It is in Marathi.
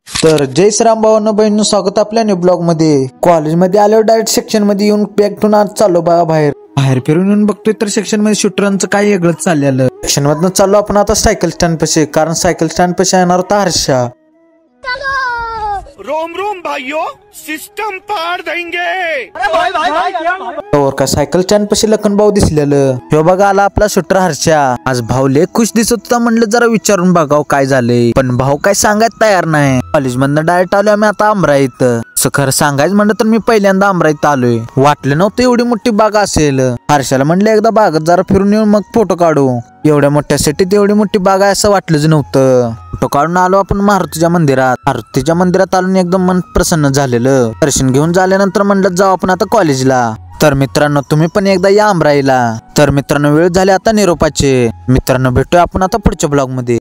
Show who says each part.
Speaker 1: तर जय श्रीराम भावांनो बहिणींनो, स्वागत आपल्या न्यू ब्लॉग मध्ये। कॉलेजमध्ये आलो, डायरेक्ट सेक्शन मध्ये येऊन बॅग आज चाललो बघा बाहेर फिरून येऊन बघतोय तर सेक्शन मध्ये शूटरांचं काय वेगळंच चाललेलं। सेक्शन मधनं चाललो आपण आता सायकल स्टँड पाशी, कारण सायकल स्टँड पाशी येणार होता हर्षा।
Speaker 2: रोम रोम भाइयों, सिस्टम पार देंगे।
Speaker 1: और का सायकल स्टँड पाशी लखन भाऊ दिसलेलं। ह्यो बघा आला आपला शूटर हर्षा। आज भाऊ लय खुश दिसत होता, म्हणलं जरा विचारून बघाव काय झालंय, पण भाऊ काय सांगायला तयार नाही। कॉलेज मधनं डायरेक्ट आलो आम्ही आता अमराईत। खरं सांगायचं म्हणलं तर मी पहिल्यांदा अमराईत आलोय, वाटलं नव्हतं एवढी मोठी बाग असेल। हर्षाला म्हणलं एकदा बागेत जरा फिरून येऊन मग फोटो काढू, एवढ्या मोठ्या सिटीत एवढी मोठी बाग आहे असं वाटलंच नव्हतं। फोटो काढून आलो आपण मारुतीच्या मंदिरात। मारुतीच्या मंदिरात आलो एकदम मन प्रसन्न झालेलं। दर्शन घेऊन झाल्यानंतर म्हणलं जाऊ आपण आता कॉलेजला। तर मित्रांनो तुम्ही पण एकदा या अमराईला। तर मित्रांनो वेळ झाली आता निरोपाचे। मित्रांनो भेटूया आपण आता पुढच्या ब्लॉग मध्ये।